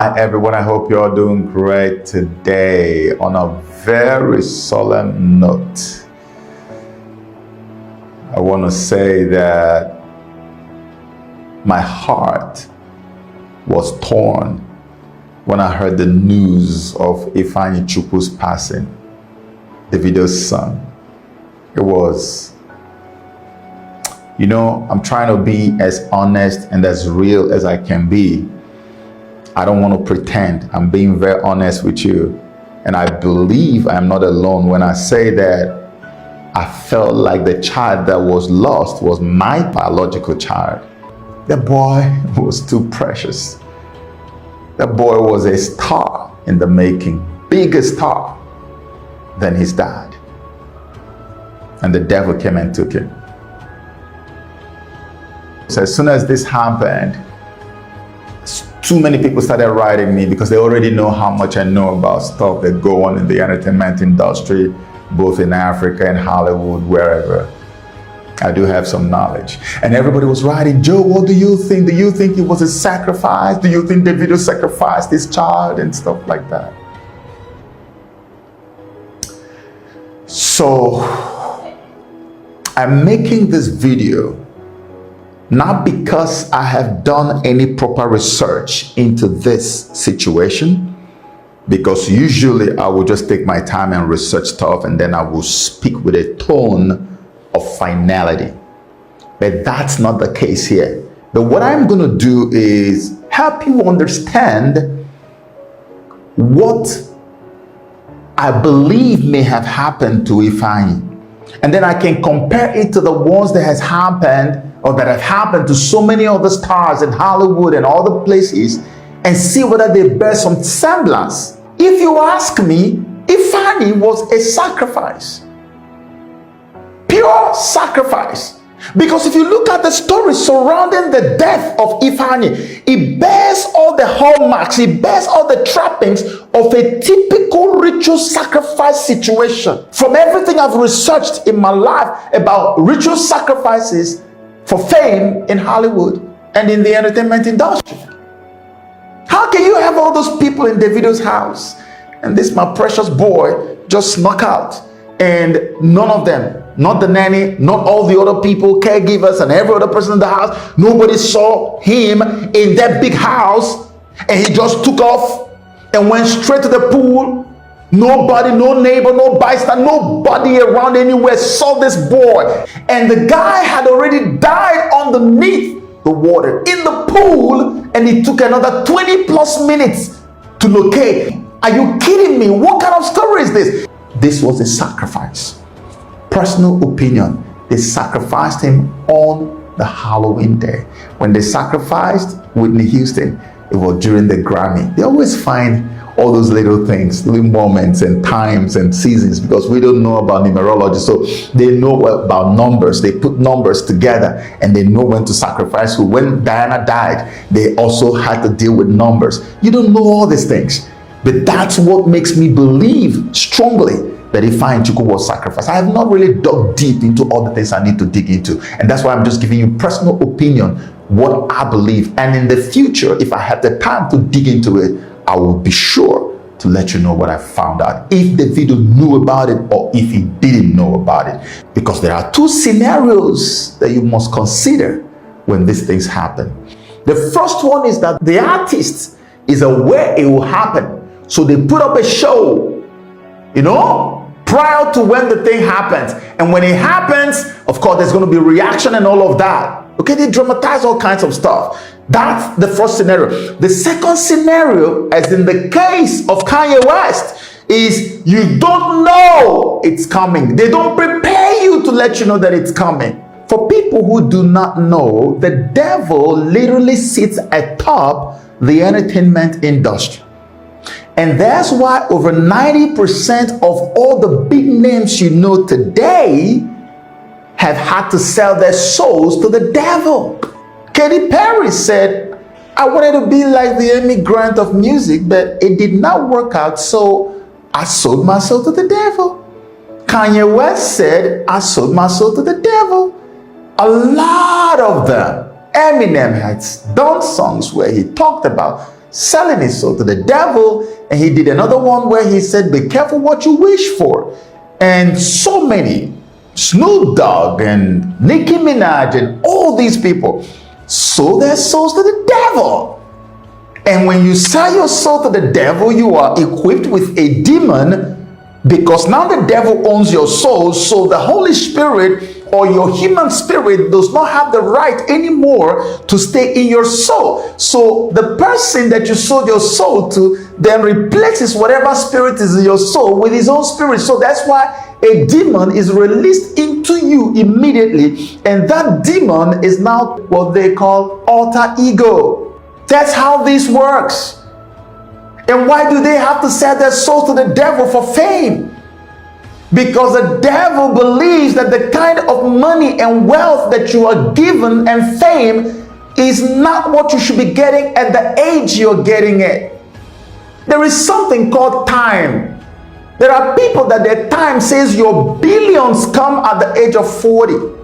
Hi everyone, I hope you're doing great today. On a very solemn note, I want to say that my heart was torn when I heard the news of Okechukwu's passing, Davido's son. It was, I'm trying to be as honest and as real as I can be. I don't want to pretend. I'm being very honest with you. And I believe I'm not alone when I say that I felt like the child that was lost was my biological child. That boy was too precious. That boy was a star in the making, bigger star than his dad. And the devil came and took him. So as soon as this happened, too many people started writing me because they already know how much I know about stuff that go on in the entertainment industry, both in Africa and Hollywood, wherever. I do have some knowledge. And everybody was writing, Joe, what do you think? Do you think it was a sacrifice? Do you think Davido sacrificed his child and stuff like that? So I'm making this video not because I have done any proper research into this situation, because usually I will just take my time and research stuff and then I will speak with a tone of finality. But that's not the case here. But what I'm going to do is help you understand what I believe may have happened to Ifeanyi. And then I can compare it to the ones that has happened or that have happened to so many other stars in Hollywood and other places, and see whether they bear some semblance. If you ask me, Ifeanyi was a sacrifice. Pure sacrifice. Because if you look at the story surrounding the death of Ifeanyi, it bears all the hallmarks, it bears all the trappings of a typical ritual sacrifice situation. From everything I've researched in my life about ritual sacrifices for fame in Hollywood and in the entertainment industry. How can you have all those people in Davido's house and this my precious boy just snuck out, and none of them, not the nanny, not all the other people, caregivers and every other person in the house, nobody saw him in that big house, and he just took off and went straight to the pool? Nobody, no neighbor, no bystander, nobody around anywhere saw this boy. And the guy had already died underneath the water in the pool, and it took another 20 plus minutes to locate. Are you kidding me? What kind of story is this? This was a sacrifice. Personal opinion. They sacrificed him on the Halloween day. When they sacrificed Whitney Houston, it was during the Grammy. They always find all those little things, little moments and times and seasons, because we don't know about numerology. So they know about numbers. They put numbers together and they know when to sacrifice who. When Diana died, they also had to deal with numbers. You don't know all these things, but that's what makes me believe strongly that Okechukwu was sacrificed. I have not really dug deep into all the things I need to dig into, and that's why I'm just giving you personal opinion, what I believe. And in the future, if I have the time to dig into it, I will be sure to let you know what I found out, if Davido knew about it or if he didn't know about it. Because there are two scenarios that you must consider when these things happen. The first one is that the artist is aware it will happen, so they put up a show, prior to when the thing happens. And when it happens, of course, there's going to be reaction and all of that. Okay, they dramatize all kinds of stuff. That's the first scenario. The second scenario, as in the case of Kanye West, is you don't know it's coming. They don't prepare you to let you know that it's coming. For people who do not know, the devil literally sits atop the entertainment industry. And that's why over 90% of all the big names you know today have had to sell their souls to the devil. Katy Perry said, I wanted to be like the Emmy Grant of music, but it did not work out, so I sold my soul to the devil. Kanye West said, I sold my soul to the devil. A lot of them. Eminem had done songs where he talked about selling his soul to the devil. And he did another one where he said, be careful what you wish for. And so many, Snoop Dogg and Nicki Minaj and all these people sold their souls to the devil. And when you sell your soul to the devil, you are equipped with a demon, because now the devil owns your soul. So the Holy Spirit or your human spirit does not have the right anymore to stay in your soul. So the person that you sold your soul to then replaces whatever spirit is in your soul with his own spirit. So that's why a demon is released into you immediately. And that demon is now what they call alter ego. That's how this works. And why do they have to sell their soul to the devil for fame? Because the devil believes that the kind of money and wealth that you are given and fame is not what you should be getting at the age you're getting it. There is something called time. There are people that their time says your billions come at the age of 40.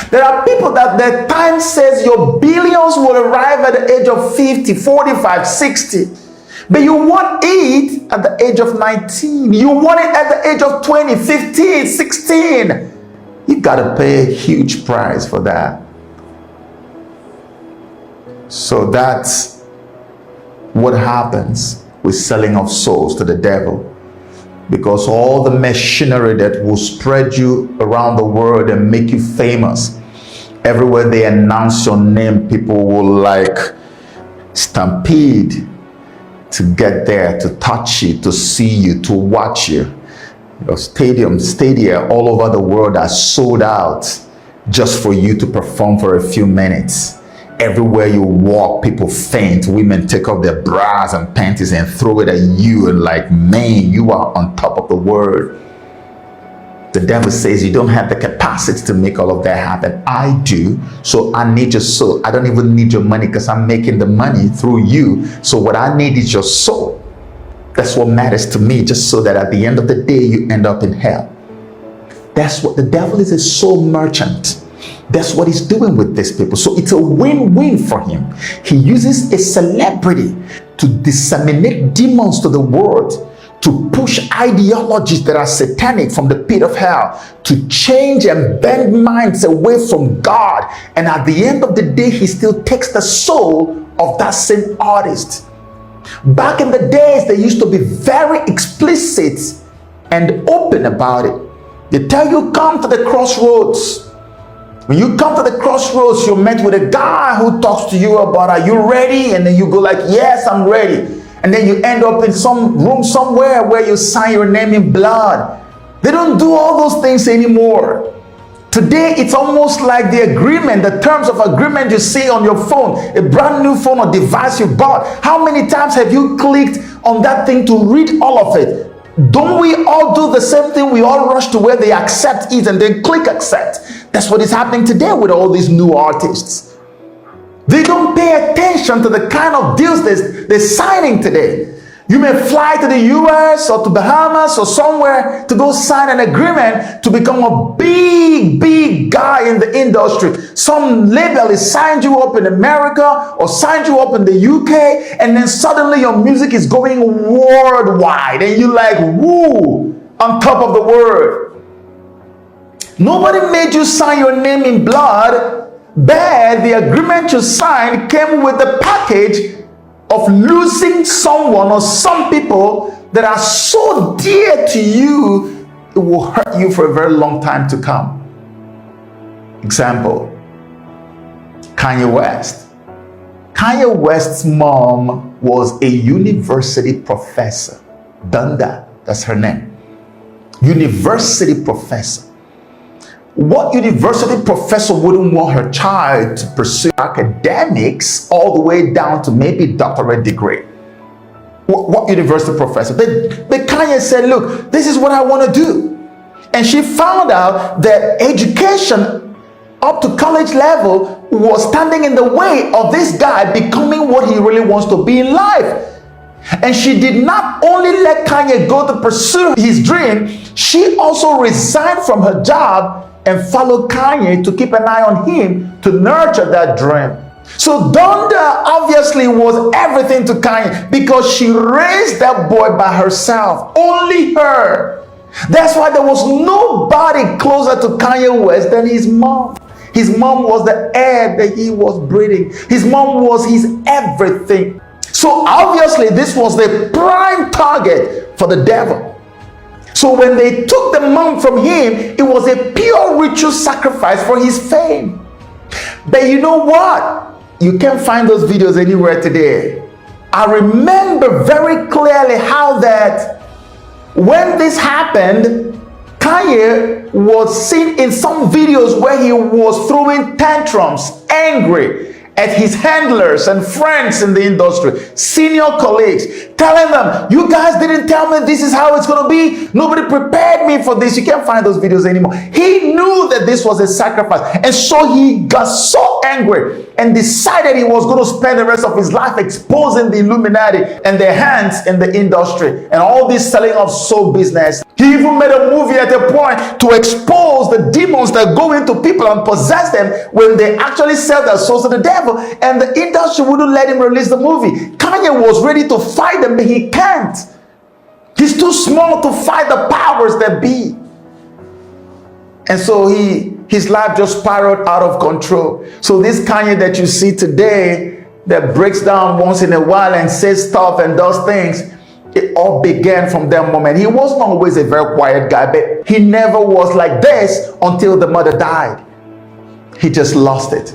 There are people that their time says your billions will arrive at the age of 50, 45, 60. But you want it at the age of 19. You want it at the age of 20, 15, 16. You got to pay a huge price for that. So that's what happens with selling of souls to the devil. Because all the machinery that will spread you around the world and make you famous, everywhere they announce your name, people will like stampede to get there, to touch you, to see you, to watch you. Your stadia all over the world are sold out just for you to perform for a few minutes. Everywhere you walk, people faint. Women take off their bras and panties and throw it at you, and like, man, you are on top of the world. The devil says you don't have the capacity to make all of that happen. I do. So I need your soul. I don't even need your money, because I'm making the money through you. So what I need is your soul. That's what matters to me, just so that at the end of the day, you end up in hell. That's what the devil is, a soul merchant. That's what he's doing with these people. So it's a win-win for him. He uses a celebrity to disseminate demons to the world, to push ideologies that are satanic from the pit of hell, to change and bend minds away from God. And at the end of the day, he still takes the soul of that same artist. Back in the days, they used to be very explicit and open about it. They tell you, come to the crossroads. When you come to the crossroads, you're met with a guy who talks to you about, are you ready? And then you go like, yes, I'm ready. And then you end up in some room somewhere where you sign your name in blood. They don't do all those things anymore. Today, it's almost like the agreement, the terms of agreement you see on your phone, a brand new phone or device you bought. How many times have you clicked on that thing to read all of it? Don't we all do the same thing? We all rush to where they accept it and then click accept. That's what is happening today with all these new artists. They don't pay attention to the kind of deals they're signing today. You may fly to the US or to Bahamas or somewhere to go sign an agreement to become a big guy in the industry. Some label is signed you up in America or signed you up in the UK, and then suddenly your music is going worldwide and you're like, woo, on top of the world. Nobody made you sign your name in blood, but the agreement you signed came with the package of losing someone or some people that are so dear to you, it will hurt you for a very long time to come. Example, Kanye West. Kanye West's mom was a university professor. Dunda, that's her name. University professor. What university professor wouldn't want her child to pursue academics all the way down to maybe doctorate degree? What university professor? But Kanye said, look, this is what I want to do. And she found out that education up to college level was standing in the way of this guy becoming what he really wants to be in life. And she did not only let Kanye go to pursue his dream, she also resigned from her job and followed Kanye to keep an eye on him to nurture that dream. So Donda obviously was everything to Kanye because she raised that boy by herself. Only her. That's why there was nobody closer to Kanye West than his mom. His mom was the air that he was breathing. His mom was his everything. So obviously this was the prime target for the devil. So when they took the mom from him, it was a pure ritual sacrifice for his fame. But you know what? You can't find those videos anywhere today. I remember very clearly how that when this happened, Kanye was seen in some videos where he was throwing tantrums, angry at his handlers and friends in the industry, senior colleagues, telling them, you guys didn't tell me this is how it's going to be. Nobody prepared me for this. You can't find those videos anymore. He knew that this was a sacrifice. And so he got so angry and decided he was going to spend the rest of his life exposing the Illuminati and their hands in the industry and all this selling of soul business. He even made a movie at a point to expose the demons that go into people and possess them when they actually sell their souls to the devil. And the industry wouldn't let him release the movie. Kanye was ready to fight them, but he can't. He's too small to fight the powers that be. And so his life just spiraled out of control. So this Kanye that you see today that breaks down once in a while and says stuff and does things, it all began from that moment. He wasn't always a very quiet guy, but he never was like this until the mother died. He just lost it.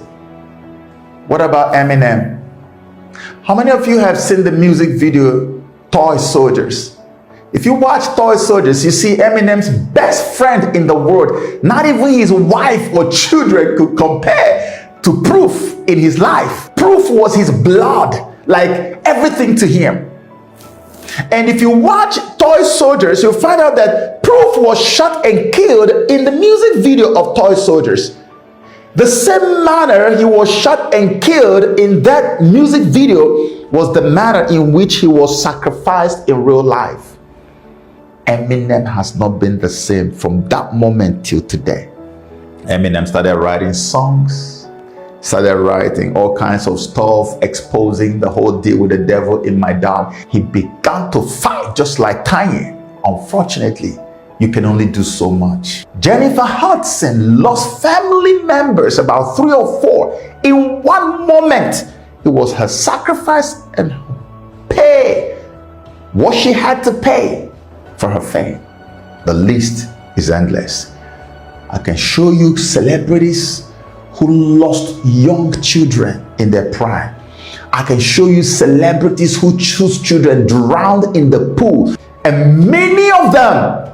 What about Eminem? How many of you have seen the music video Toy Soldiers? If you watch Toy Soldiers, you see Eminem's best friend in the world. Not even his wife or children could compare to Proof in his life. Proof was his blood, like everything to him. And if you watch Toy Soldiers, you'll find out that Proof was shot and killed in the music video of Toy Soldiers. The same manner he was shot and killed in that music video was the manner in which he was sacrificed in real life. Eminem has not been the same from that moment till today. Eminem started writing songs, started writing all kinds of stuff, exposing the whole deal with the devil in my dad. He began to fight just like Kanye. Unfortunately, you can only do so much. Jennifer Hudson lost family members, about 3 or 4, in one moment. It was her sacrifice and pay what she had to pay for her fame. The list is endless. I can show you celebrities who lost young children in their prime. I can show you celebrities whose children drowned in the pool. And many of them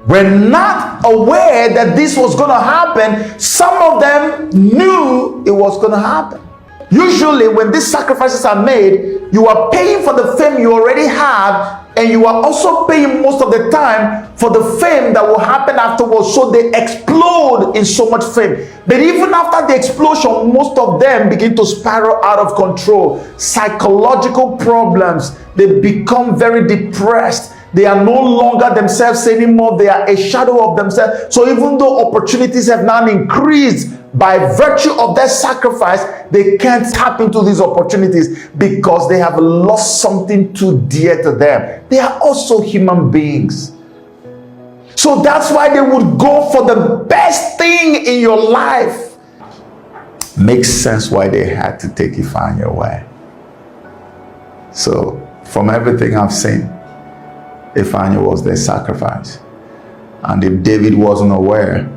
were not aware that this was going to happen. Some of them knew it was going to happen. Usually when these sacrifices are made, you are paying for the fame you already have, and you are also paying most of the time for the fame that will happen afterwards. So they explode in so much fame. But even after the explosion, most of them begin to spiral out of control. Psychological problems. They become very depressed. They are no longer themselves anymore. They are a shadow of themselves. So even though opportunities have now increased by virtue of their sacrifice, they can't tap into these opportunities because they have lost something too dear to them. They are also human beings. So that's why they would go for the best thing in your life. Makes sense why they had to take Ifeanyi away. So from everything I've seen, Ifeanyi was their sacrifice. And if David wasn't aware,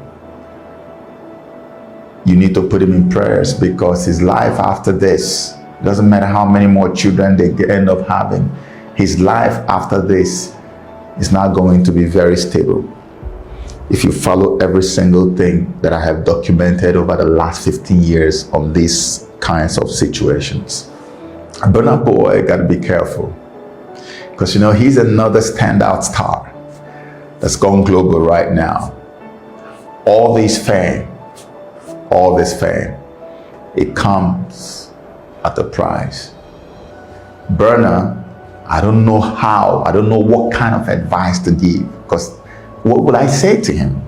you need to put him in prayers, because his life after this, doesn't matter how many more children they end up having, his life after this is not going to be very stable. If you follow every single thing that I have documented over the last 15 years on these kinds of situations, Burna Boy got to be careful, because you know he's another standout star that's gone global right now. All this fame, it comes at a price. Burna, I don't know what kind of advice to give, because what would I say to him?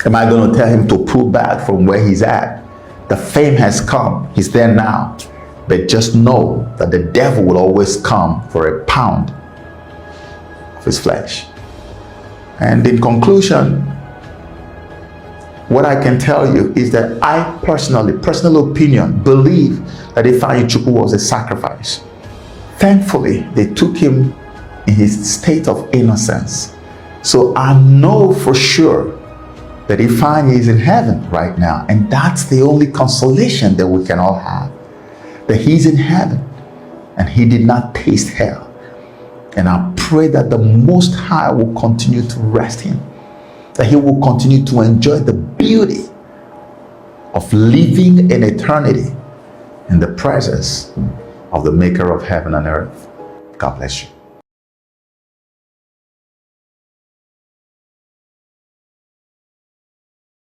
Am I going to tell him to pull back from where he's at? The fame has come. He's there now. But just know that the devil will always come for a pound of his flesh. And in conclusion, what I can tell you is that I personal opinion, believe that Okechukwu was a sacrifice. Thankfully, they took him in his state of innocence. So I know for sure that Ifeanyi is in heaven right now. And that's the only consolation that we can all have. That he's in heaven and he did not taste hell. And I pray that the Most High will continue to rest him. That he will continue to enjoy the beauty of living in eternity in the presence of the Maker of heaven and earth. God bless you.